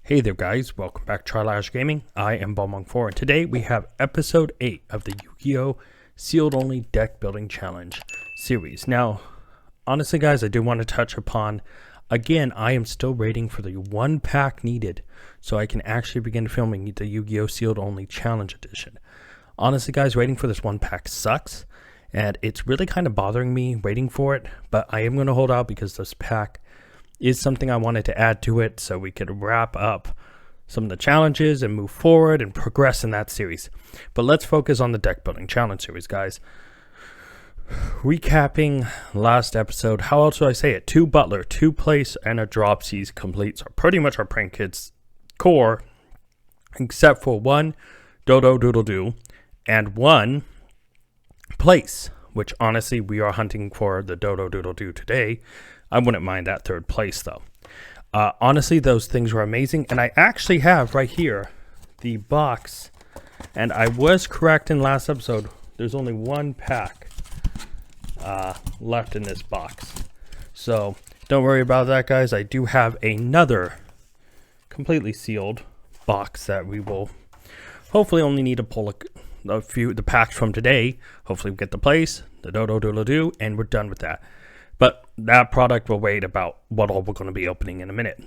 Hey there guys, welcome back to Trilash Gaming. I am Balmong4 and today we have episode 8 of the Yugioh sealed only deck building challenge series. Now, honestly guys, I do want to touch upon, again, I am still waiting for the one pack needed so I can actually begin filming the Yugioh sealed only challenge edition. Honestly guys, waiting for this one pack sucks and it's really kind of bothering me waiting for it, but I am going to hold out because this pack is something I wanted to add to it so we could wrap up some of the challenges and move forward and progress in that series. But let's focus on the deck building challenge series, guys. Recapping last episode, how else do I say it? 2 Butler, 2 Place, and a Dropsies completes are pretty much our Prank Kids core, except for 1 Dodo Doodle Doo and 1 Place, which honestly we are hunting for the Dodo Doodle Doo today. I wouldn't mind that 3rd place though. Honestly, those things were amazing, and I actually have right here the box, and I was correct in last episode. There's only 1 pack left in this box, so don't worry about that, guys. I do have another completely sealed box that we will hopefully only need to pull a few the packs from today. Hopefully we get the Place, the Dodo Doodle Doo, and we're done with that. But that product will wait about what all we're going to be opening in a minute.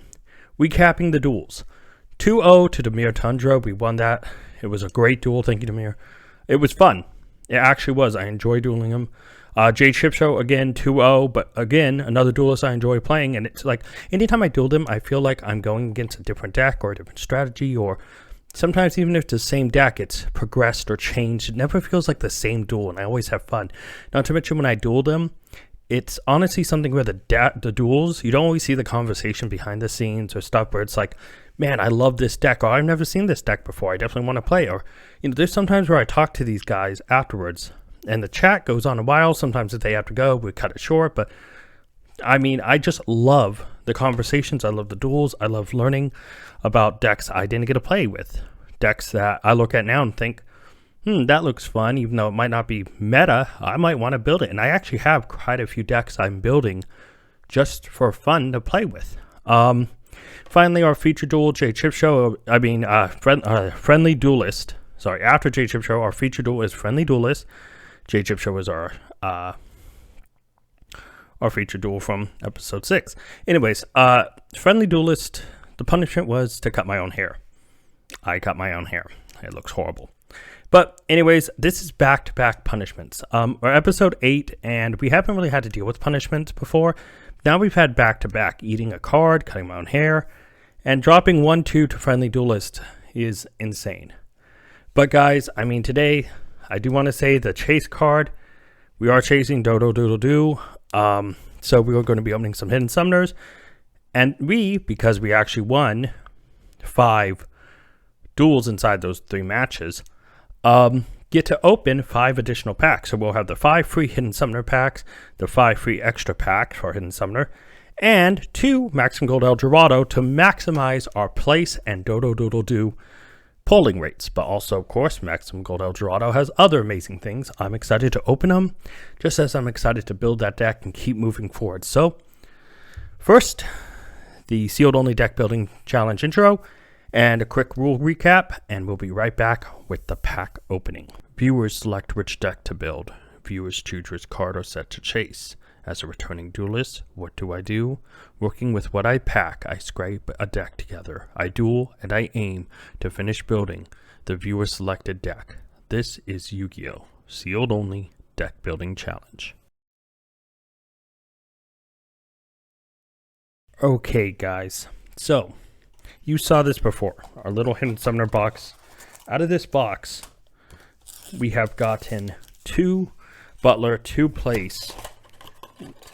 Recapping the duels. 2-0 to Demir Tundra. We won that. It was a great duel. Thank you, Demir. It was fun. It actually was. I enjoy dueling him. Jade Shipshow, again, 2-0. But again, another duelist I enjoy playing. And it's like, anytime I dueled him, I feel like I'm going against a different deck or a different strategy. Or sometimes even if it's the same deck, it's progressed or changed. It never feels like the same duel. And I always have fun. Not to mention when I dueled him, it's honestly something where the duels, you don't always see the conversation behind the scenes or stuff where it's like, man, I love this deck, or I've never seen this deck before, I definitely want to play. Or, you know, there's sometimes where I talk to these guys afterwards and the chat goes on a while. Sometimes if they have to go, we cut it short. But I mean, I just love the conversations. I love the duels. I love learning about decks I didn't get to play with. Decks that I look at now and think, that looks fun. Even though it might not be meta, I might want to build it. And I actually have quite a few decks I'm building just for fun to play with. Finally, our feature duel, Jade Shipshow. Friendly Duelist. Sorry, after Jade Shipshow, our feature duel is Friendly Duelist. Jade Shipshow is our feature duel from episode 6. Anyways, Friendly Duelist, the punishment was to cut my own hair. I cut my own hair. It looks horrible. But anyways, this is back-to-back punishments. We're episode 8, and we haven't really had to deal with punishments before. Now we've had back-to-back, eating a card, cutting my own hair, and dropping 1-2 to Friendly Duelist is insane. But guys, I mean, today, I do want to say the chase card, we are chasing Dodo Doodle Doo. So we are going to be opening some Hidden Summoners. And because we actually won 5 duels inside those 3 matches, get to open 5 additional packs. So we'll have the 5 free Hidden Summoner packs, the 5 free extra packs for Hidden Summoner, and 2 Maximum Gold El Dorado to maximize our Place and Dodo Doodle Doo polling rates. But also, of course, Maximum Gold El Dorado has other amazing things. I'm excited to open them, just as I'm excited to build that deck and keep moving forward. So, first, the sealed only deck building challenge intro, and a quick rule recap, and we'll be right back with the pack opening. Viewers select which deck to build. Viewers choose which card or set to chase. As a returning duelist, what do? Working with what I pack, I scrape a deck together. I duel and I aim to finish building the viewer selected deck. This is Yugioh, sealed only deck building challenge. Okay guys, so you saw this before, our little Hidden Summoner box. Out of this box, we have gotten 2 Butler, 2 Place,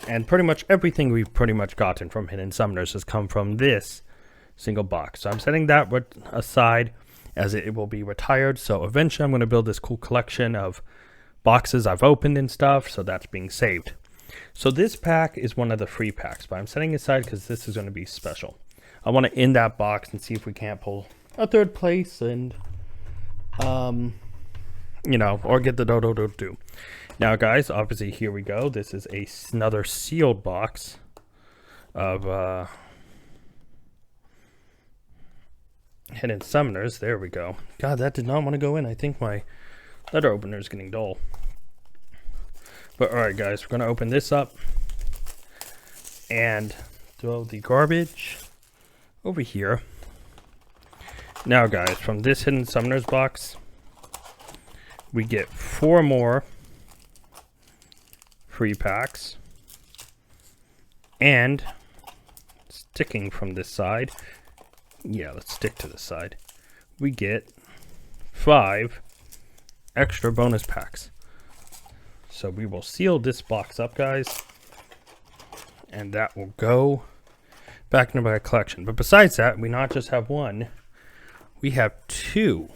and pretty much everything we've pretty much gotten from Hidden Summoners has come from this single box. So I'm setting that aside as it will be retired. So eventually I'm going to build this cool collection of boxes I've opened and stuff, so that's being saved. So this pack is one of the free packs, but I'm setting it aside because this is going to be special. I want to end that box and see if we can't pull a 3rd place and, you know, or get the Dodo Doodle Doo. Now, guys, obviously, here we go. This is another sealed box of hidden summoners. There we go. God, that did not want to go in. I think my letter opener is getting dull. But alright guys, we're going to open this up and throw the garbage over here. Now guys, from this hidden summoners box, we get 4 more free packs. And sticking from this side, yeah, let's stick to this side, we get 5 extra bonus packs. So we will seal this box up, guys, and that will go back into my collection. But besides that, we not just have 1, we have 2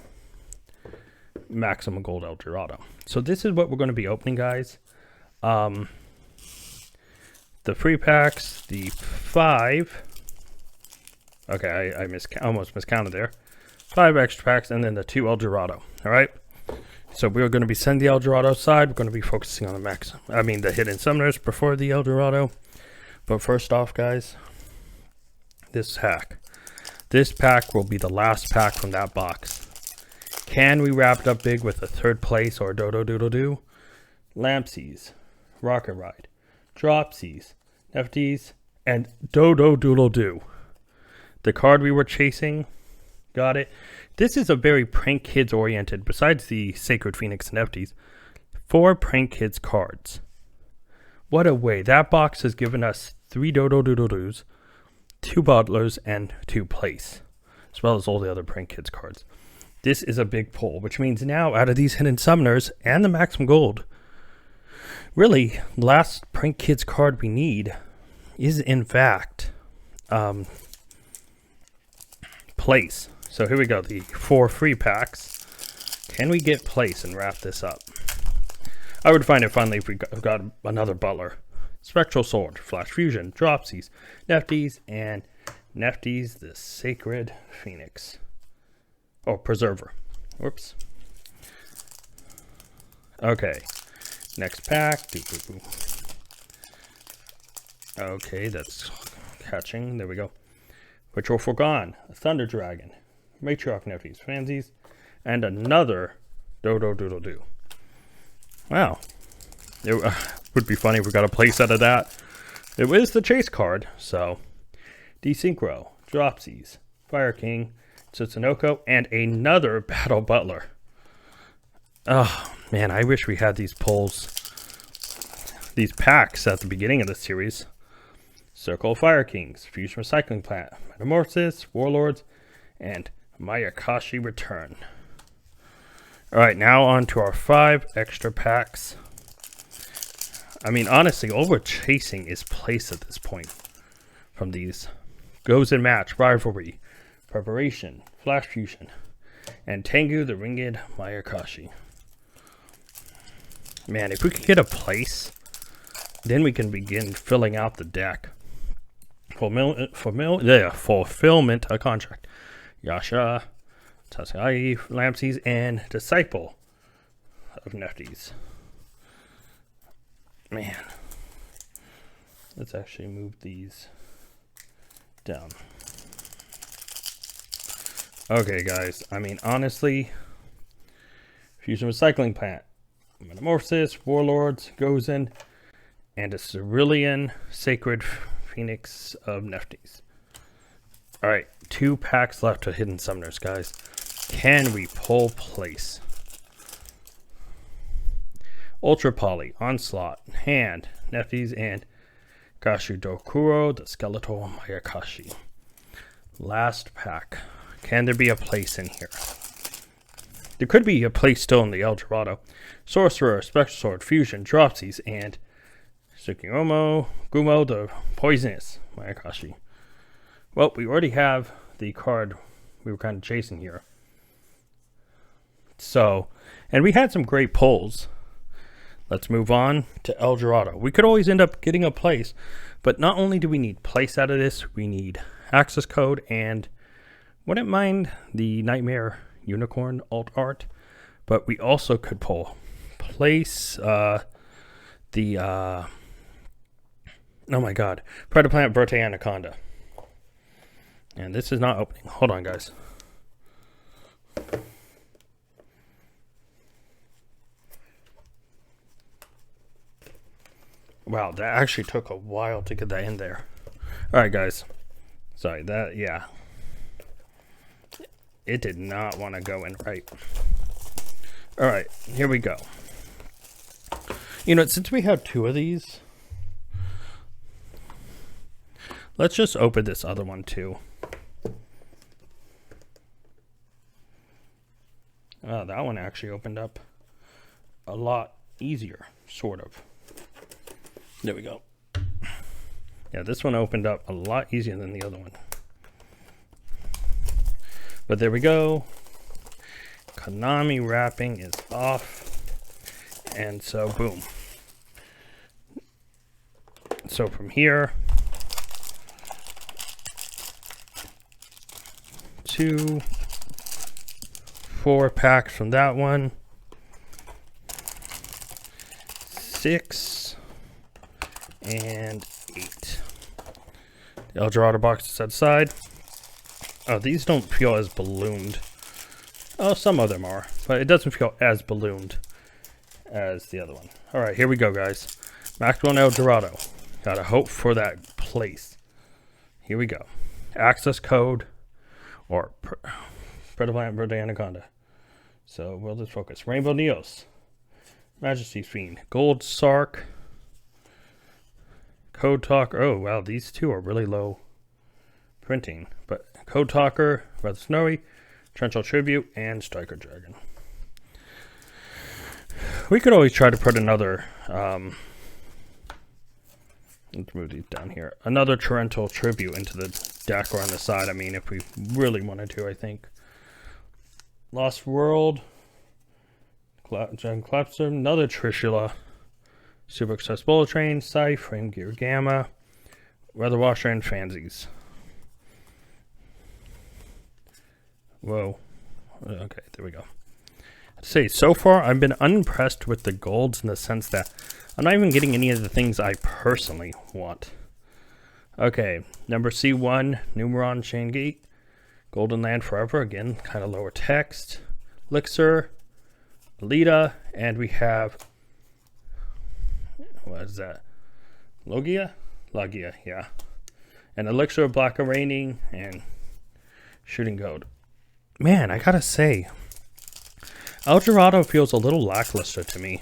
maximum gold El Dorado. So this is what we're going to be opening, guys. The free packs, the 5. Okay, I almost miscounted there. 5 extra packs, and then the 2 El Dorado. All right. So we're going to be sending the El Dorado side. We're going to be focusing on the hidden summoners before the El Dorado. But first off, guys, this pack. This pack will be the last pack from that box. Can we wrap it up big with a 3rd place or Dodo Doodle Doo? Lampsies, Rocket Ride, Dropsies, Nefties, and Dodo Doodle Doo. The card we were chasing, got it. This is a very Prank Kids oriented, besides the Sacred Phoenix and Nefties, 4 Prank Kids cards. What a way. That box has given us 3 Dodo Doodle Doos, 2 Butlers, and 2 Place, as well as all the other Prank Kids cards. This is a big pull, which means now out of these hidden summoners and the maximum gold, really, the last Prank Kids card we need is, in fact, Place. So here we go, the 4 free packs. Can we get Place and wrap this up? I would find it funny if we got another Butler. Spectral Sword, Flash Fusion, Dropsies, Nefties, and Nefties, the Sacred Phoenix. Oh, Preserver. Whoops. Okay. Next pack. Okay, that's catching. There we go. Patrol Forgone, a Thunder Dragon, Matriarch Nefties, Fansies, and another Dodo Doodle Doo. Wow. It would be funny if we got a place out of that. It was the chase card, so Desynchro, Dropsies, Fire King, Tsutanoko, and another Battle Butler. Oh, man, I wish we had these these packs at the beginning of the series. Circle of Fire Kings, Fusion Recycling Plant, Metamorphosis, Warlords, and Mayakashi Return. Alright, now on to our 5 extra packs. I mean, honestly, all we're chasing is Place at this point from these. Goes in Match, Rivalry, Preparation, Flash Fusion, and Tengu the Ringed Mayakashi. Man, if we could get a Place, then we can begin filling out the deck. Fulfillment a contract. Yasha, Tatsai, Lampsies, and Disciple of Nefties. Man. Let's actually move these down. Okay, guys. I mean, honestly, Fusion Recycling Plant, Metamorphosis, Warlords, Gozen, and a Cerulean Sacred Phoenix of Nefties. Alright, 2 packs left of Hidden Summoners, guys. Can we pull Place? Ultra Poly, Onslaught, Hand, Nefties, and Kashu Dokuro, the Skeletal Mayakashi. Last pack. Can there be a Place in here? There could be a Place still in the El Dorado. Sorcerer, Spectral Sword, Fusion, Dropsies, and Tsukuyomo, Gumo, the Poisonous Mayakashi. Well, we already have the card we were kind of chasing here. So, and we had some great pulls. Let's move on to El Dorado. We could always end up getting a Place, but not only do we need Place out of this, we need access code, and wouldn't mind the Nightmare Unicorn alt art, but we also could pull Place, oh my god, Predator Plant, Verte Anaconda. And this is not opening. Hold on, guys. Wow, that actually took a while to get that in there. All right, guys. Sorry, that, yeah. It did not want to go in right. All right, here we go. You know, since we have 2 of these, let's just open this other one too. Oh, that one actually opened up a lot easier, sort of. There we go. Yeah, this one opened up a lot easier than the other one. But there we go. Konami wrapping is off. And so, boom. So from here, 2, 4 packs from that one. 6 and 8. The El Dorado box is outside. Oh, these don't feel as ballooned. Oh, some of them are, but it doesn't feel as ballooned as the other one. All right, here we go, guys. Max 1 El Dorado. Gotta hope for that place. Here we go. Access code or Predaplant Birthday Anaconda. So we'll just focus. Rainbow Neos. Majesty's Fiend. Gold Sark. Code Talker. Oh, wow, these 2 are really low printing. But Code Talker, Rather Snowy, Torrential Tribute, and Striker Dragon. We could always try to put another, let's move these down here, another Torrential Tribute into the deck or on the side. I mean, if we really wanted to, I think. Lost World, John Clapson, another Trishula, Super Excess Bullet Train, Scythe, Frame Gear Gamma, Weather Washer, and Fansies. Whoa. Okay, there we go. I'd say, so far, I've been unimpressed with the golds in the sense that I'm not even getting any of the things I personally want. Okay, number C1, Numeron Chain Gate, Golden Land Forever, again, kind of lower text, Elixir, Alita, and we have, what is that? Logia? Logia, yeah. And Elixir, Black Raining, and Shooting Code. Man, I gotta say, El Dorado feels a little lackluster to me.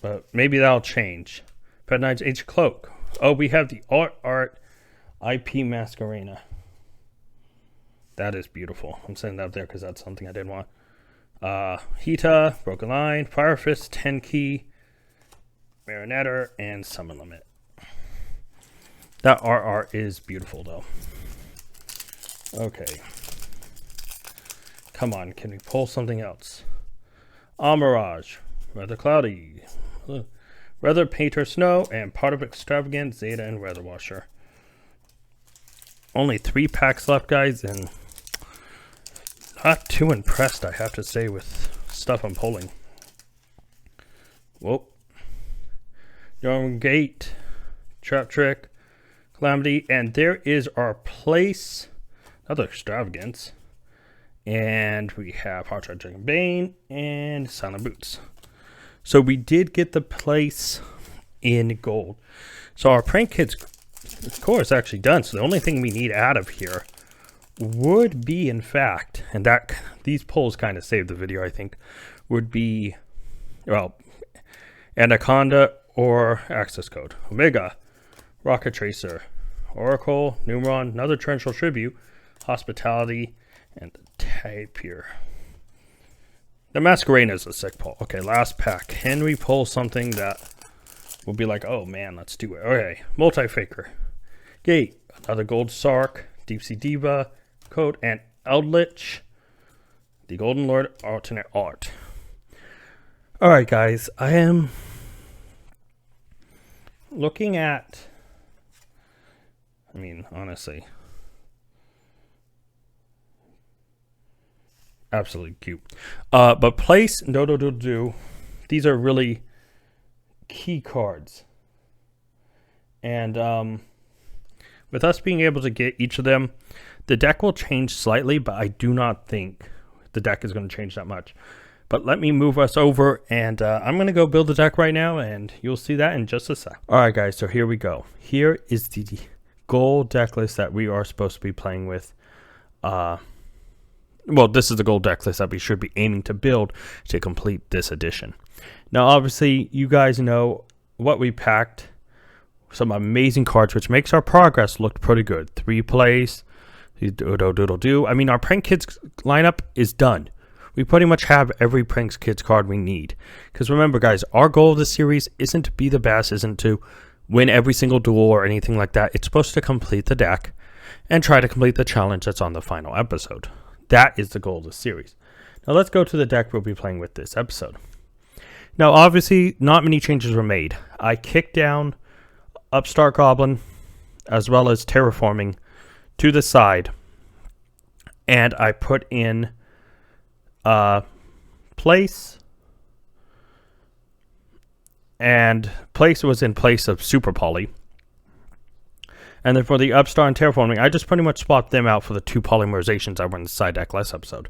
But maybe that'll change. Pet Knight's Age Cloak. Oh, we have the Art IP Masquerena. That is beautiful. I'm sending that up there because that's something I did want. Hita, Broken Line, Fire Fist, 10 Key, Marionetta, and Summon Limit. That RR is beautiful though. Okay. Come on, can we pull something else? Amirage, Weather Cloudy, Weather Painter Snow, and Part of Extravagant, Zeta, and Weather Washer. Only 3 packs left, guys, and not too impressed, I have to say, with stuff I'm pulling. Whoa. Yarn Gate, Trap Trick, Calamity, and there is our place. Another Extravagance. And we have Hard Charge Dragon Bane and Silent Boots. So we did get the place in gold. So our prank kits core is actually done. So the only thing we need out of here would be, in fact, and that these pulls kind of saved the video, I think, would be, well, Anaconda or Access Code. Omega, Rocket Tracer, Oracle, Numeron, another Torrential Tribute, Hospitality, and the type here. The Masquerena is a sick pull. Okay, last pack. Can we pull something that will be like, oh man, let's do it. Okay, Multi-Faker. Gate, another Gold Sark, Deep Sea Diva, Code, and Eldritch, the Golden Lord Alternate Art. Alright guys, I am looking at, I mean, honestly, absolutely cute. But place, do. These are really key cards. And with us being able to get each of them, the deck will change slightly, but I do not think the deck is going to change that much. But let me move us over, and I'm going to go build the deck right now, and you'll see that in just a sec. Alright guys, so here we go. Here is the goal deck list that we are supposed to be playing with. Well, this is the goal deck list that we should be aiming to build to complete this edition. Now, obviously, you guys know what we packed. Some amazing cards, which makes our progress look pretty good. 3 plays. Do. I mean, our Prank Kids lineup is done. We pretty much have every Prank Kids card we need. Because remember, guys, our goal of this series isn't to be the best, isn't to win every single duel or anything like that. It's supposed to complete the deck and try to complete the challenge that's on the final episode. That is the goal of the series. Now let's go to the deck we'll be playing with this episode. Now obviously not many changes were made. I kicked down Upstart Goblin as well as Terraforming to the side, and I put in Place, and Place was in place of Super Poly. And then for the Upstart and Terraforming, I just pretty much swapped them out for the 2 polymerizations I were in the side deck last episode.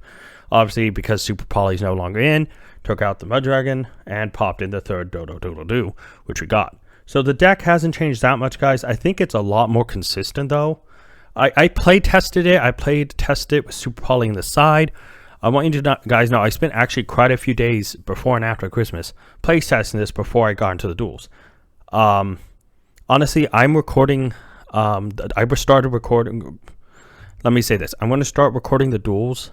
Obviously, because Super Poly is no longer in, took out the Mud Dragon and popped in the 3rd Do, which we got. So the deck hasn't changed that much, guys. I think it's a lot more consistent, though. I play tested it. I played tested it with Super Poly in the side. I want you to guys know I spent actually quite a few days before and after Christmas play testing this before I got into the duels. Honestly, I'm recording. I started recording. Let me say this: I'm going to start recording the duels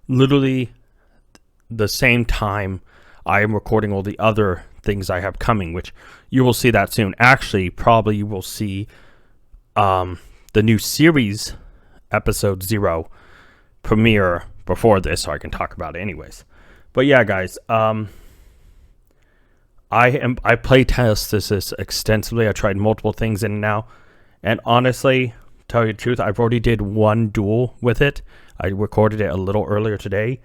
literally the same time I am recording all the other things I have coming, which you will see that soon. Actually, probably you will see the new series episode 0 premiere before this, so I can talk about it anyways. But yeah, guys, I play test this extensively. I tried multiple things in and now, and honestly, tell you the truth, I've already did 1 duel with it. I recorded it a little earlier today,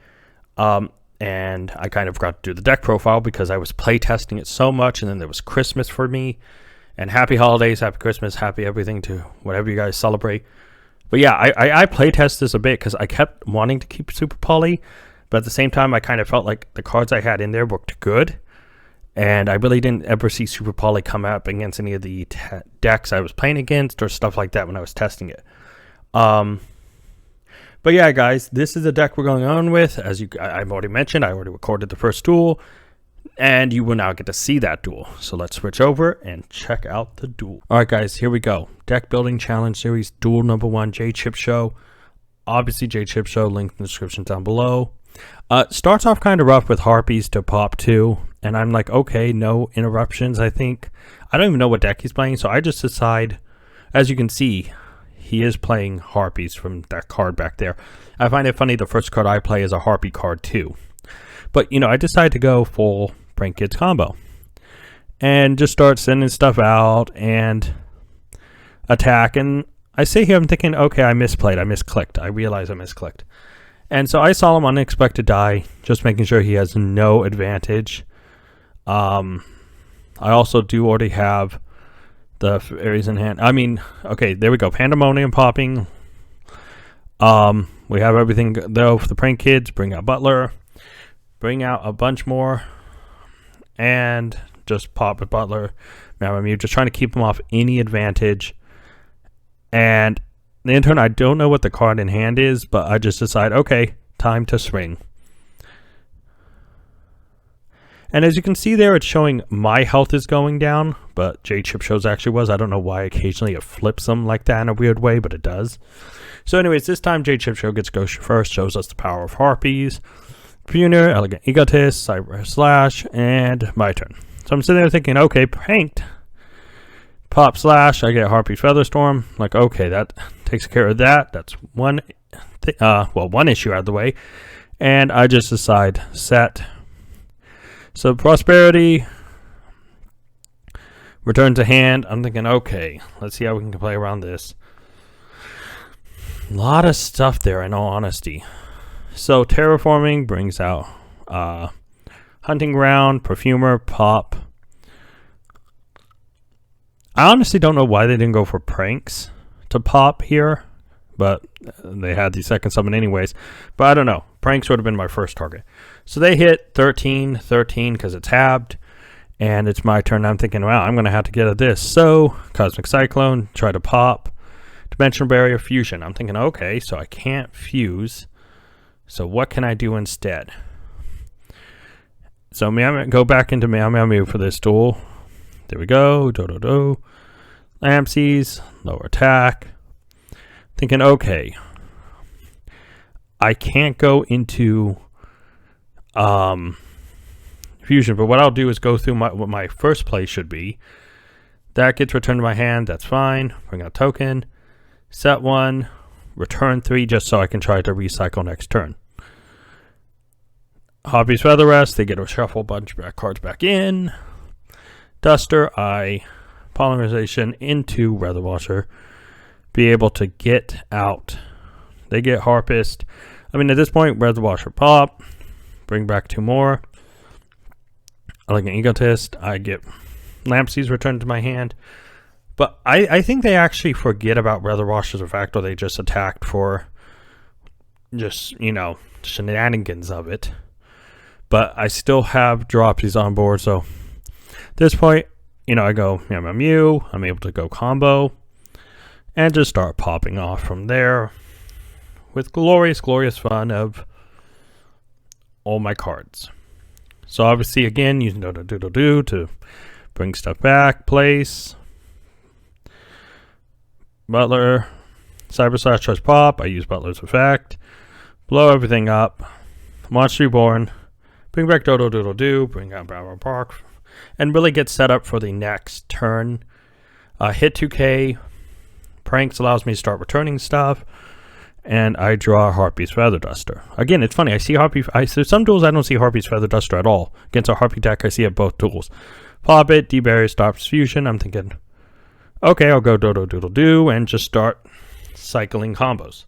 and I kind of forgot to do the deck profile because I was play testing it so much, and then there was Christmas for me. And happy holidays, happy Christmas, happy everything to whatever you guys celebrate. But yeah, I playtest this a bit because I kept wanting to keep Super Poly, but at the same time, I kind of felt like the cards I had in there looked good, and I really didn't ever see Super Poly come up against any of the decks I was playing against or stuff like that when I was testing it. But yeah, guys, this is the deck we're going on with. As I've already mentioned, I already recorded the first duel, and you will now get to see that duel. So let's switch over and check out the duel. All right, guys, here we go. Deck Building Challenge Series, Duel number 1, J-Chip Show. Obviously, J-Chip Show, link in the description down below. Starts off kind of rough with Harpies to pop 2, and I'm like, okay, no interruptions, I think. I don't even know what deck he's playing, so I just decide, as you can see, he is playing Harpies from that card back there. I find it funny the first card I play is a Harpy card too. But, you know, I decided to go full Prank Kids combo. And just start sending stuff out and attack. And I sit here, I'm thinking, okay, I misplayed. I misclicked. I realize I misclicked. And so I saw him unexpected die, just making sure he has no advantage. I also do already have the fairies in hand. I mean, okay, there we go. Pandemonium popping. We have everything though for the Prank Kids. Bring out Butler. Bring out a bunch more. And just pop with Butler. Mamamute, just trying to keep him off any advantage. And the intern, I don't know what the card in hand is, but I just decide, okay, time to swing. And as you can see there, it's showing my health is going down, but J-Chip Show's actually was. I don't know why occasionally it flips them like that in a weird way, but it does. So anyways, this time J-Chip Show gets go first, shows us the power of Harpies, Funer, Elegant Egotist, Cyber Slash, and my turn. So I'm sitting there thinking, okay, pranked. Pop Slash, I get Harpy Featherstorm. Like, okay, that takes care of that. That's one issue out of the way. And I just decide set. So Prosperity, return to hand. I'm thinking, okay, let's see how we can play around this. A lot of stuff there, in all honesty. So Terraforming brings out Hunting Ground, Perfumer, Pop. I honestly don't know why they didn't go for pranks to pop here, but they had the second summon anyways. But I don't know. Pranks would have been my first target. So they hit 13 because it's halved, and it's my turn. I'm thinking, wow, I'm going to have to get at this. So Cosmic Cyclone, try to pop. Dimensional Barrier, Fusion. I'm thinking, okay, so I can't fuse. So what can I do instead? So go back into Meow Meow Mew for this duel. There we go. Do. Lampsies, lower attack. Thinking, okay, I can't go into fusion, but what I'll do is go through what my first play should be. That gets returned to my hand. That's fine. Bring out token. Set 1. Return 3 just so I can try to recycle next turn. Hobby's Feather Rest. They get a shuffle bunch of cards back in. Duster. I Polymerization into Weather Washer. Be able to get out. They get Harpist. I mean, at this point, Weather Washer pop. Bring back 2 more. I like an Egotist. I get Lampsies returned to my hand. But I think they actually forget about Weather Washers effect, or they just attacked for just, shenanigans of it. But I still have Dropsies on board, so at this point, I go Meow Meow Mew. I'm able to go combo and just start popping off from there with glorious fun of all my cards. So obviously, again, using do to bring stuff back, place. Butler, Cyber Slash Charge Pop. I use Butler's effect. Blow everything up. Monster Reborn. Bring back Do. Bring out Barrow Park. And really get set up for the next turn. Hit 2K. Pranks allows me to start returning stuff. And I draw Harpy's Feather Duster. Again, it's funny. I see there's some duels I don't see Harpy's Feather Duster at all. Against a Harpy deck, I see it both duels. Pop it. D-Barrier stops fusion. I'm thinking, okay, I'll go Do and just start cycling combos.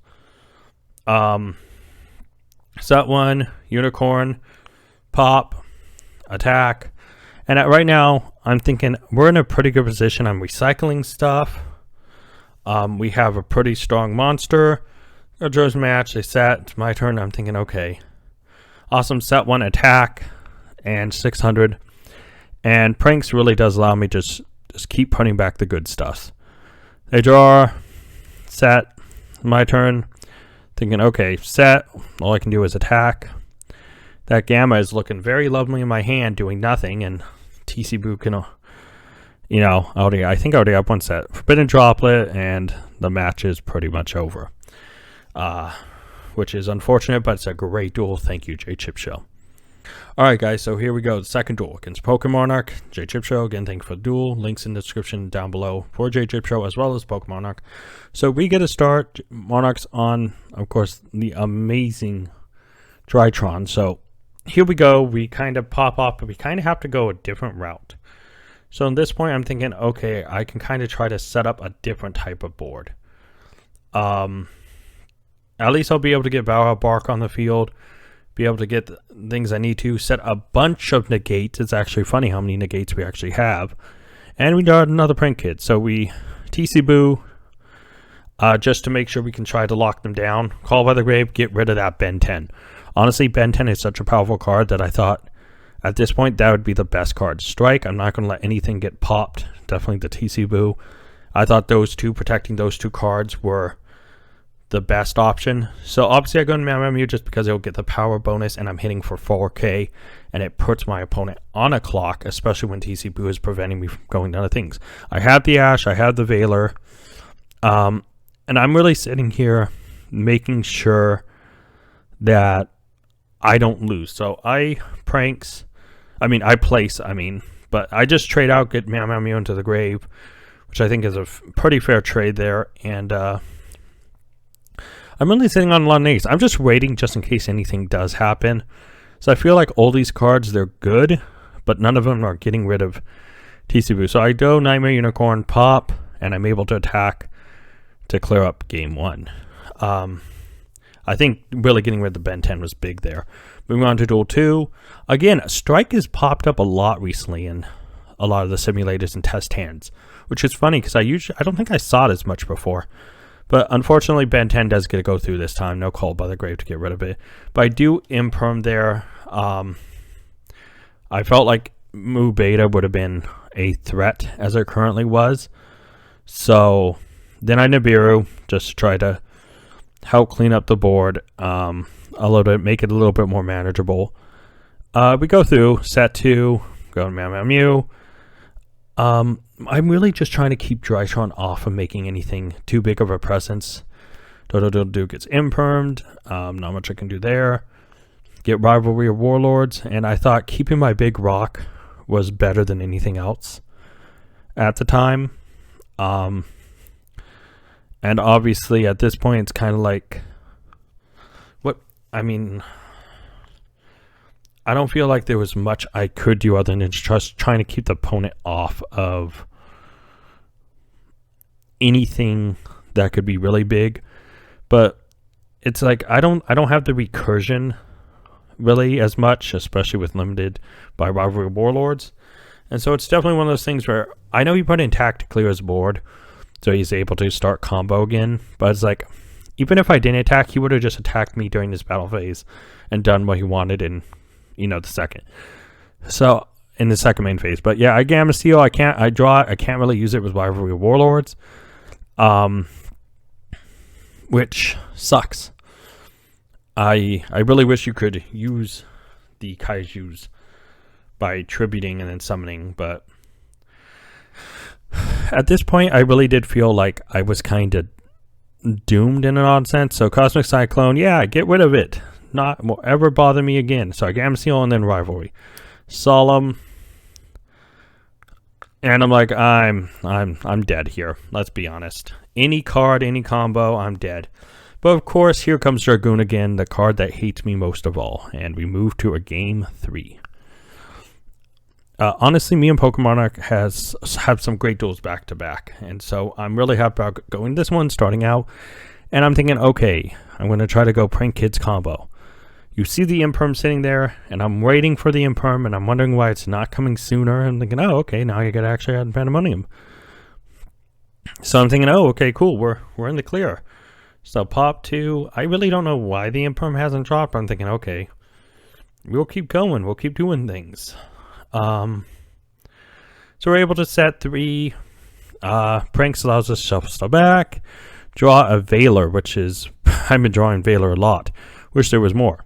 Set 1, Unicorn, pop, attack. And right now, I'm thinking we're in a pretty good position. I'm recycling stuff. We have a pretty strong monster. Joe's match, they set. It's my turn. I'm thinking, okay. Awesome. Set 1, attack, and 600. And Pranks really does allow me to just keep putting back the good stuff. They draw, set, my turn. Thinking, okay, set. All I can do is attack. That Gamma is looking very lovely in my hand, doing nothing, and TC Boo can, I think I already have one set. Forbidden Droplet, and the match is pretty much over. Which is unfortunate, but it's a great duel. Thank you, J Chip Show. Alright guys, so here we go. The second duel against Pokemon Monarch. J Chip Show. Again, thank you for the duel. Links in the description down below for J Chip Show as well as Pokemon Monarch. So we get to start Monarchs on, of course, the amazing Drytron. So here we go. We kind of pop off, but we kind of have to go a different route. So at this point, I'm thinking, okay, I can kind of try to set up a different type of board. At least I'll be able to get Valhalla Bark on the field. Be able to get the things I need to. Set a bunch of negates. It's actually funny how many negates we actually have. And we got another prank kid. So we TC Boo. Just to make sure we can try to lock them down. Call by the Grave. Get rid of that Ben 10. Honestly, Ben 10 is such a powerful card that I thought at this point that would be the best card. Strike. I'm not going to let anything get popped. Definitely the TC Boo. I thought protecting those 2 cards were the best option. So obviously I go to Meow Meow Mew just because it'll get the power bonus and I'm hitting for 4K and it puts my opponent on a clock, especially when TC Boo is preventing me from going to other things. I have the Ash, I have the Veiler, and I'm really sitting here making sure that I don't lose. So I place, but I just trade out, get Meow Meow Mew into the grave, which I think is a pretty fair trade there, and I'm really sitting on a lot of negatives. I'm just waiting just in case anything does happen. So I feel like all these cards, they're good, but none of them are getting rid of TC Boo. So I go Nightmare Unicorn, pop, and I'm able to attack to clear up game 1. I think really getting rid of the Ben 10 was big there. Moving on to Duel 2. Again, Strike has popped up a lot recently, and a lot of the simulators and test hands, which is funny because I don't think I saw it as much before. But unfortunately, Ben 10 does get to go through this time. No Call by the Grave to get rid of it. But I do imperm there. I felt like Mu Beta would have been a threat as it currently was. So then I Nibiru just to try to help clean up the board a little bit, make it a little bit more manageable. We go through set 2, go Meow Meow Mew. I'm really just trying to keep Drytron off of making anything too big of a presence. Dodo gets impermed. Not much I can do there. Get Rivalry of Warlords, and I thought keeping my big rock was better than anything else at the time. And obviously at this point it's kind of like, I don't feel like there was much I could do other than just trying to keep the opponent off of anything that could be really big. But it's like I don't have the recursion really as much, especially with limited by Rivalry Warlords. And so it's definitely one of those things where I know he put in Tact to clear his board, so he's able to start combo again. But it's like, even if I didn't attack, he would have just attacked me during this battle phase and done what he wanted in, the second. So in the second main phase. But yeah, I Gamma Steel. I can't really use it with Rivalry Warlords, which sucks. I really wish you could use the Kaijus by tributing and then summoning, but at this point I really did feel like I was kind of doomed in an odd sense. So Cosmic Cyclone, yeah, get rid of it. Not will ever bother me again. So I Gamma Seal and then Rivalry. Solemn. And I'm like, I'm dead here. Let's be honest. Any card, any combo, I'm dead. But of course, here comes Dragoon again, the card that hates me most of all. And we move to a game 3. Honestly, me and Pokemon have some great duels back to back. And so I'm really happy about going this one, starting out. And I'm thinking, okay, I'm going to try to go Prank Kids combo. You see the Imperm sitting there, and I'm waiting for the Imperm, and I'm wondering why it's not coming sooner. I'm thinking, oh, okay, now you got to actually add Pandemonium. So I'm thinking, oh, okay, cool, we're in the clear. So pop 2, I really don't know why the Imperm hasn't dropped. I'm thinking, okay, we'll keep going, we'll keep doing things. So we're able to set 3. Pranks allows us to shuffle stuff back. Draw a Veiler, which is, I've been drawing Veiler a lot. Wish there was more.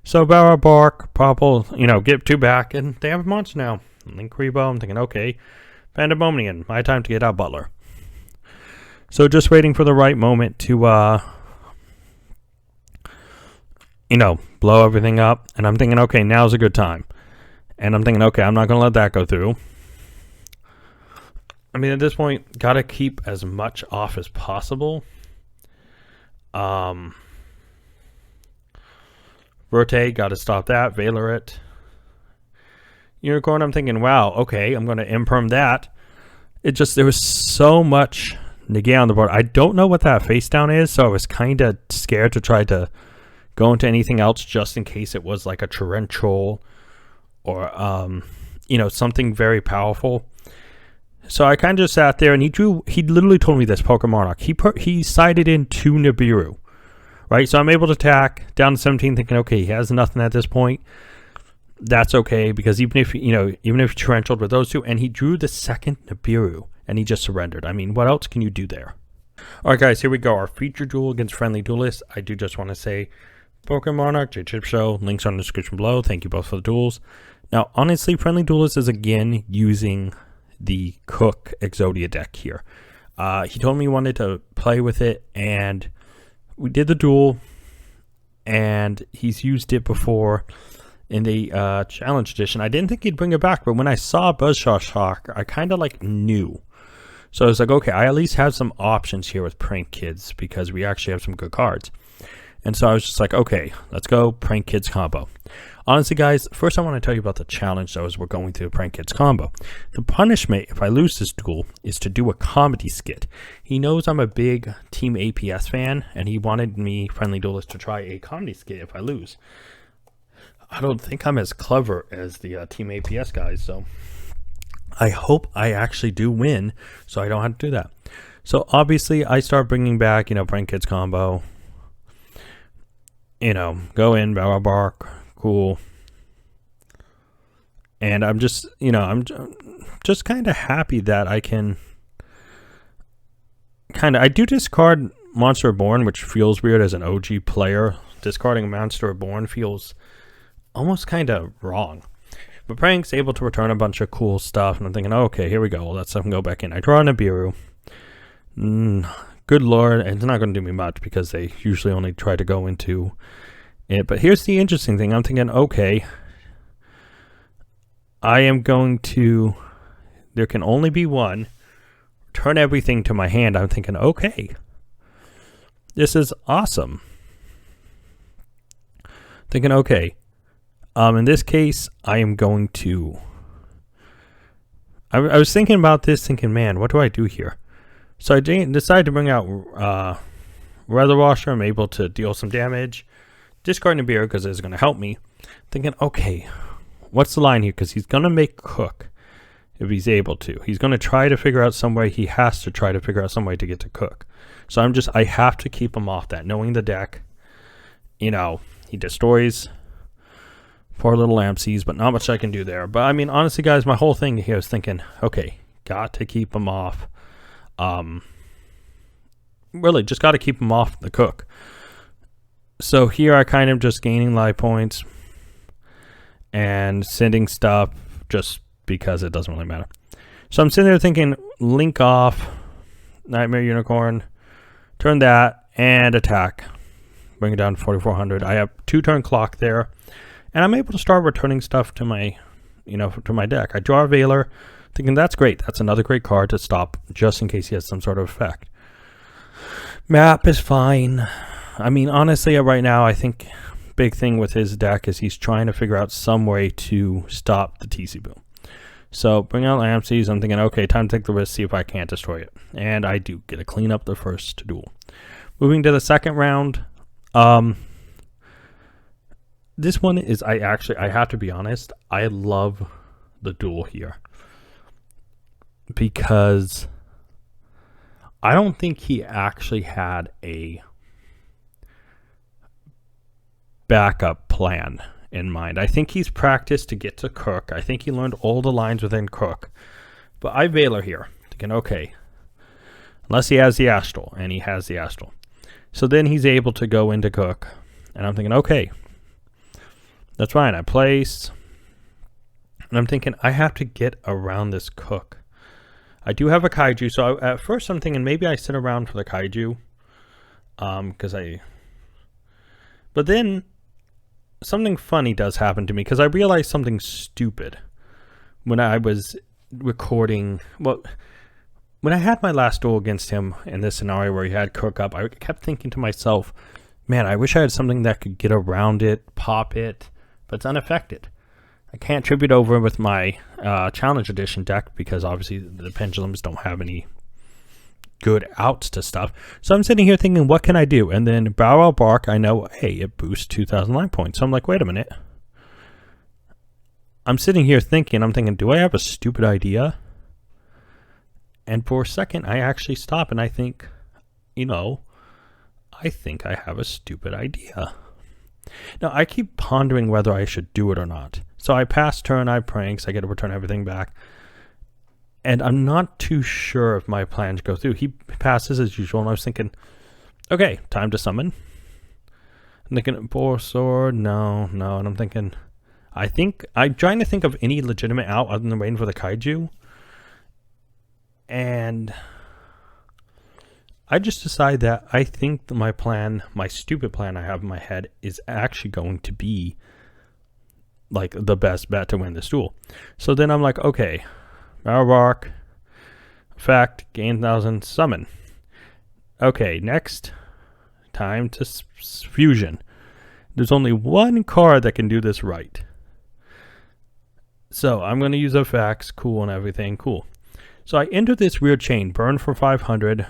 So Barra Bark, Popple, get 2 back, and they have a monster now. Link Rebo, I'm thinking, okay, Pandemonium, my time to get out Butler. So just waiting for the right moment to, blow everything up. And I'm thinking, okay, now's a good time. And I'm thinking, okay, I'm not going to let that go through. I mean, at this point, got to keep as much off as possible. Rotate, got to stop that. Veiler it. Unicorn, I'm thinking, wow, okay, I'm going to imperm that. There was so much negate on the board. I don't know what that face down is, so I was kind of scared to try to go into anything else just in case it was like a torrential or, something very powerful. So I kind of just sat there, and he literally told me this, Pokemon. He sided in 2 Nibiru. Right, so I'm able to attack down to 17, thinking, okay, he has nothing at this point. That's okay, because even if he torrentialed with those 2, and he drew the second Nibiru, and he just surrendered. I mean, what else can you do there? All right, guys, here we go. Our feature duel against Friendly Duelist. I do just want to say, Pokemon, J-Chip Show, links on the description below. Thank you both for the duels. Now, honestly, Friendly Duelist is again using the Cook Exodia deck here. He told me he wanted to play with it, and we did the duel, and he's used it before in the Challenge Edition. I didn't think he'd bring it back, but when I saw Buzzsaw Shock, I kind of knew. So I was like, okay, I at least have some options here with Prank Kids because we actually have some good cards. And so I was just like, okay, let's go Prank Kids combo. Honestly, guys, first I want to tell you about the challenge that we're going through Prank Kids combo. The punishment, if I lose this duel, is to do a comedy skit. He knows I'm a big Team APS fan, and he wanted me, Friendly Duelist, to try a comedy skit if I lose. I don't think I'm as clever as the Team APS guys, so I hope I actually do win, so I don't have to do that. So obviously, I start bringing back, Prank Kids combo. Go in, barrel bark, cool. And I'm just, I'm just kind of happy that I can I do discard Monster Reborn, which feels weird as an OG player. Discarding Monster Reborn feels almost kind of wrong. But Prank's able to return a bunch of cool stuff, and I'm thinking, oh, okay, here we go. Let stuff go back in. I draw Nibiru. Good lord, it's not going to do me much because they usually only try to go into it. But here's the interesting thing. I'm thinking, okay, I am going to... There can only be one. Turn everything to my hand. I'm thinking, okay, this is awesome. Thinking, okay, in this case, I am going to... I was thinking about this, thinking, man, what do I do here? So I decided to bring out Weather Washer. I'm able to deal some damage. Discard Nibiru because it's going to help me. Thinking, okay, what's the line here? Because he's going to make Cook if he's able to. He's going to try to figure out some way. He has to try to figure out some way to get to Cook. So I have to keep him off that. Knowing the deck, he destroys poor little Lampsies, but not much I can do there. But I mean, honestly, guys, my whole thing here is thinking, okay, got to keep him off. Really, just got to keep him off the Cook. So here I kind of just gaining life points and sending stuff just because it doesn't really matter. So I'm sitting there thinking, link off, Nightmare Unicorn, turn that, and attack. Bring it down to 4,400. I have 2-turn clock there. And I'm able to start returning stuff to my, to my deck. I draw a Veiler, thinking that's great. That's another great card to stop, just in case he has some sort of effect. Map is fine. I mean, honestly, right now, I think big thing with his deck is he's trying to figure out some way to stop the TC boom. So bring out Lampsies. I'm thinking, okay, time to take the risk, see if I can't destroy it. And I do get to clean up the first duel. Moving to the second round. This one is, I have to be honest, I love the duel here. Because I don't think he actually had a backup plan in mind. I think he's practiced to get to Cook. I think he learned all the lines within Cook. But I Veiler here, thinking, okay, unless he has the Astral, and he has the Astral. So then he's able to go into Cook. And I'm thinking, okay, that's fine. I place. And I'm thinking, I have to get around this Cook. I do have a Kaiju. So at first I'm thinking maybe I sit around for the Kaiju. But then something funny does happen to me. Because I realized something stupid. When I was recording. Well, when I had my last duel against him in this scenario where he had Cook up. I kept thinking to myself, man, I wish I had something that could get around it. Pop it. But it's unaffected. I can't tribute over with my Challenge Edition deck because obviously the Pendulums don't have any good outs to stuff. So I'm sitting here thinking, what can I do? And then Barrel Bark, I know, hey, it boosts 2,000 line points. So I'm like, wait a minute. I'm sitting here thinking, do I have a stupid idea? And for a second, I actually stop and I think, I think I have a stupid idea. Now, I keep pondering whether I should do it or not. So I pass turn, I pranks, I get to return everything back. And I'm not too sure if my plans go through. He passes as usual, and I was thinking, okay, time to summon. I'm thinking, Boar Sword, no. And I'm thinking, I'm trying to think of any legitimate out other than waiting for the Kaiju. And I just decided that I think that my stupid plan I have in my head is actually going to be like the best bet to win this duel. So then I'm like, okay, Barrel Bark, effect, gain 1,000, summon. Okay, next, time to fusion. There's only one card that can do this right. So I'm going to use effects, cool and everything, cool. So I enter this weird chain, burn for 500,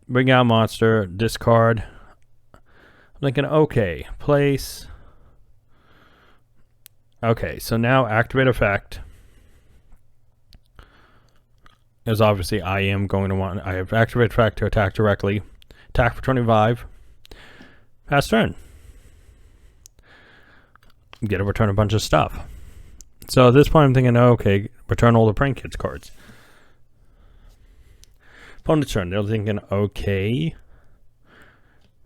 bring out monster, discard. I'm thinking, okay, place. Okay, so now activate effect. is obviously I am going to want, I have activated track to attack directly, attack for 25, pass turn. Get to return a bunch of stuff. So at this point I'm thinking, okay, return all the Prank Kids cards. Opponent's turn, they're thinking, okay,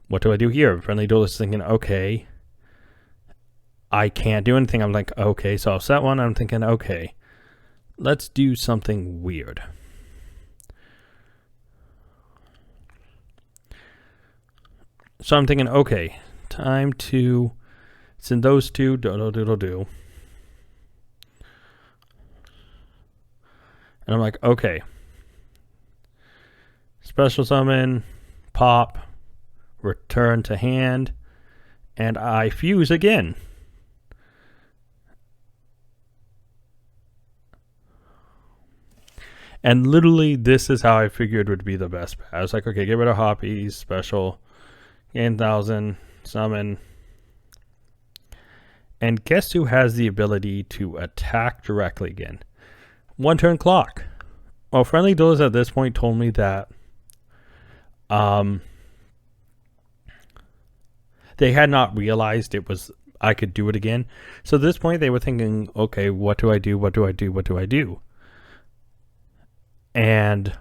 what do I do here? Friendly Duelist is thinking, okay, I can't do anything. I'm like, okay, so I'll set one. I'm thinking, okay, let's do something weird. So I'm thinking, okay, time to send those two, do. And I'm like, okay, special summon, pop, return to hand, and I fuse again. And literally, this is how I figured would be the best bet. I was like, okay, get rid of Hoppies, special, gain 1,000, summon. And guess who has the ability to attack directly again? One turn clock. Well, Friendly Duelist at this point told me that they had not realized I could do it again. So at this point, they were thinking, okay, what do I do? What do I do? What do I do? And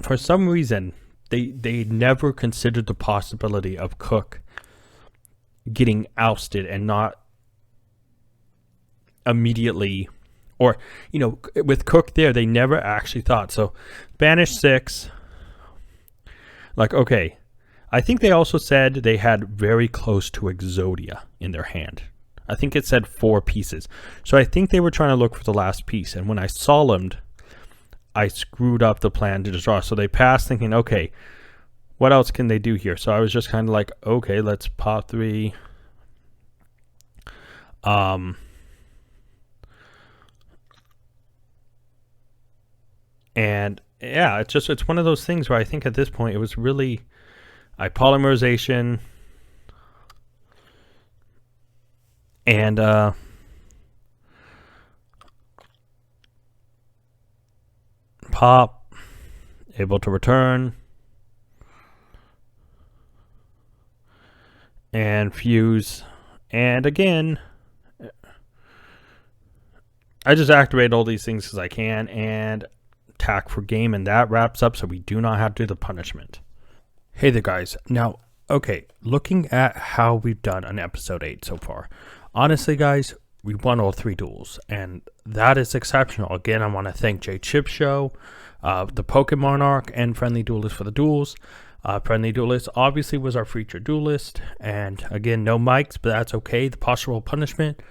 for some reason, they never considered the possibility of Cook getting ousted and not immediately, or, you know, with Cook there, they never actually thought. So banish 6. Like, okay, I think they also said they had very close to Exodia in their hand. I think it said 4 pieces. So I think they were trying to look for the last piece. And when I solemned, I screwed up the plan to draw. So they passed thinking, okay, what else can they do here? So I was just kind of like, okay, let's pop 3. And yeah, it's one of those things where I think at this point it was really, polymerization and pop, able to return, and fuse, and again, I just activate all these things because I can, and attack for game, and that wraps up, so we do not have to do the punishment. Hey there, guys. Now, okay, looking at how we've done on episode 8 so far, honestly, guys, we won all 3 duels, and that is exceptional. Again, I want to thank Jay Chip Show, the Pokemon Arc, and Friendly Duelist for the duels. Friendly Duelist obviously was our featured duelist, and again, no mics, but that's okay. The possible punishment,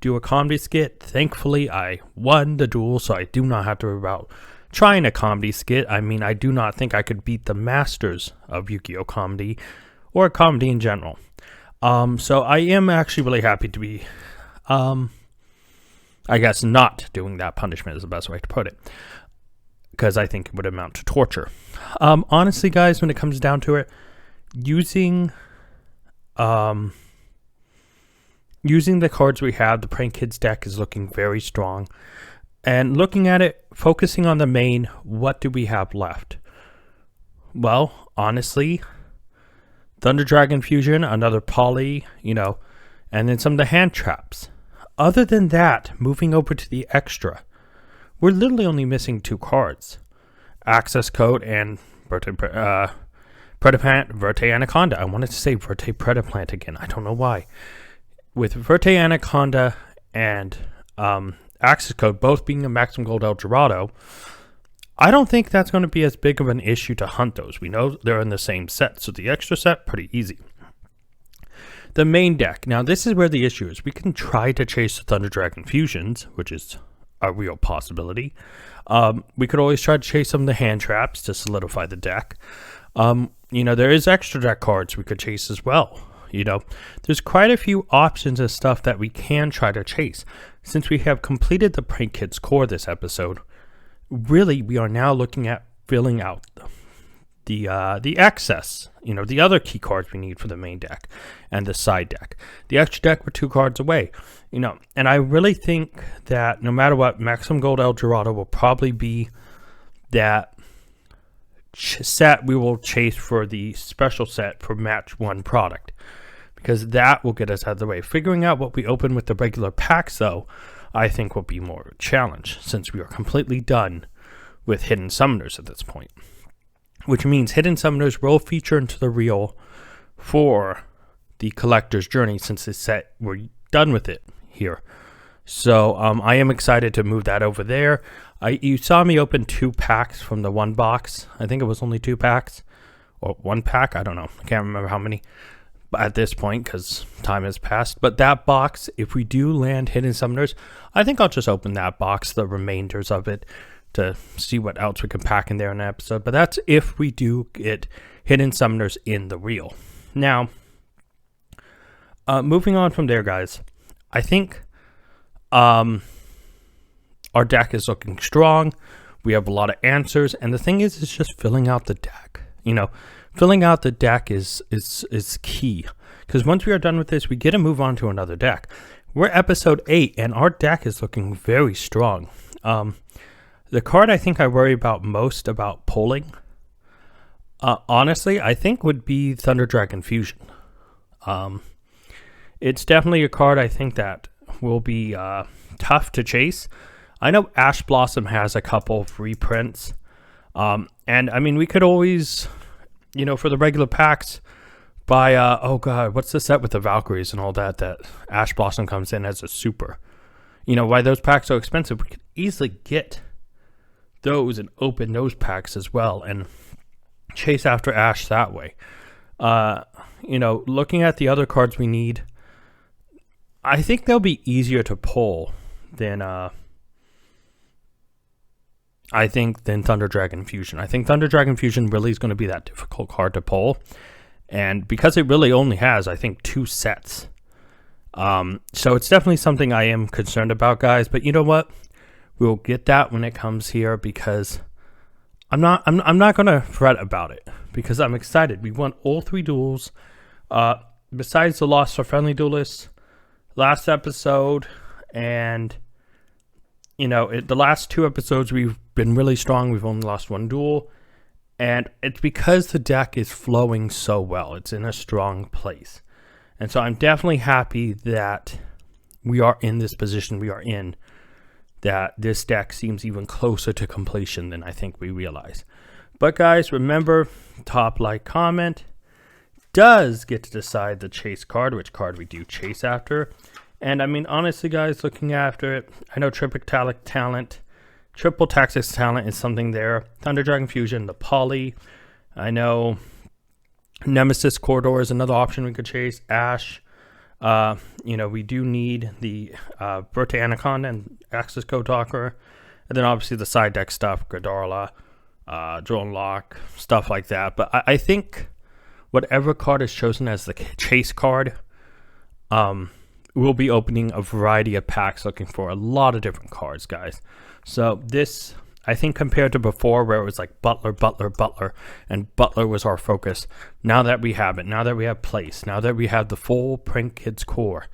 do a comedy skit. Thankfully, I won the duel, so I do not have to worry about trying a comedy skit. I mean, I do not think I could beat the masters of Yugioh comedy, or comedy in general. So I am actually really happy to be, I guess, not doing that punishment is the best way to put it, because I think it would amount to torture. Honestly, guys, when it comes down to it, using the cards we have, the Prank Kids deck is looking very strong. And looking at it, focusing on the main, what do we have left? Well, honestly, Thunder Dragon Fusion, another poly, and then some of the hand traps. Other than that, moving over to the extra, we're literally only missing 2 cards. Access Code and Predaplant, Verte Anaconda. I wanted to say Verte Predaplant again. I don't know why. With Verte Anaconda and Access Code both being a maximum gold El Dorado, I don't think that's going to be as big of an issue to hunt those. We know they're in the same set, so the extra set, pretty easy. The main deck. Now, this is where the issue is. We can try to chase the Thunder Dragon Fusions, which is a real possibility. We could always try to chase some of the hand traps to solidify the deck. There is extra deck cards we could chase as well. There's quite a few options of stuff that we can try to chase. Since we have completed the Prank Kids core this episode, really we are now looking at filling out the excess, the other key cards we need for the main deck and the side deck. The extra deck, we're 2 cards away, and I really think that no matter what, Maximum Gold El Dorado will probably be that set we will chase for the special set for match 1 product, because that will get us out of the way. Figuring out what we open with the regular packs, though, I think will be more of a challenge, since we are completely done with Hidden Summoners at this point. Which means Hidden Summoners will feature into the reel for the Collector's Journey, since this set, we're done with it here. So I am excited to move that over there. You saw me open 2 packs from the 1 box. I think it was only 2 packs. Or 1 pack, I don't know. I can't remember how many at this point, because time has passed. But that box, if we do land Hidden Summoners, I think I'll just open that box, the remainders of it, to see what else we can pack in there in an episode. But that's if we do get Hidden Summoners in the reel. Now, moving on from there, guys, I think our deck is looking strong. We have a lot of answers, and the thing is, it's just filling out the deck. Filling out the deck is key, because once we are done with this, we get to move on to another deck. We're episode 8, and our deck is looking very strong. The card I think I worry about most about pulling, honestly, I think would be Thunder Dragon Fusion. It's definitely a card I think that will be tough to chase. I know Ash Blossom has a couple of reprints, and I mean, we could always, for the regular packs, buy, oh god, what's the set with the Valkyries and all that Ash Blossom comes in as a super. Why those packs are so expensive, we could easily get those and open those packs as well and chase after Ash that way. Looking at the other cards we need, I think they'll be easier to pull than Thunder Dragon Fusion. I think Thunder Dragon Fusion really is going to be that difficult card to pull, and because it really only has, I think, 2 sets, so it's definitely something I am concerned about, guys. But you know what? We'll get that when it comes here, because I'm not going to fret about it, because I'm excited. We won all 3 duels, besides the loss for Friendly Duelists last episode, and the last 2 episodes we've been really strong. We've only lost 1 duel, and it's because the deck is flowing so well. It's in a strong place, and so I'm definitely happy that we are in this position we are in, that this deck seems even closer to completion than I think we realize. But guys, remember, top like comment does get to decide the chase card, which card we do chase after. And I mean, honestly, guys, looking after it, I know Triple Tactics Talent is something there. Thunder Dragon Fusion, the Poly. I know Nemesis Corridor is another option we could chase. Ash. We do need the Birte Anaconda and Axis Code Talker. And then obviously the side deck stuff, Gradarla, Drone Lock, stuff like that. But I think whatever card is chosen as the chase card, we'll be opening a variety of packs looking for a lot of different cards, guys. So this, I think, compared to before where it was like Butler, and Butler was our focus. Now that we have it, now that we have Place, now that we have the full Print Kids core,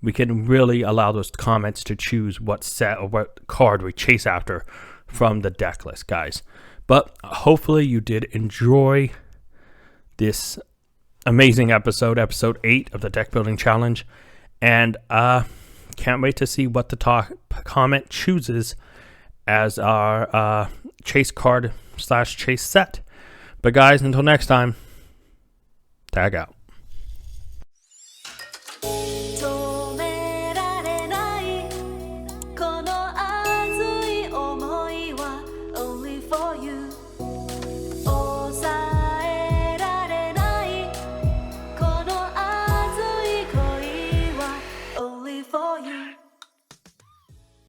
we can really allow those comments to choose what set or what card we chase after from the deck list, guys. But hopefully you did enjoy this amazing episode 8 of the Deck Building Challenge. And can't wait to see what the comment chooses as our chase card / chase set. But guys, until next time, tag out.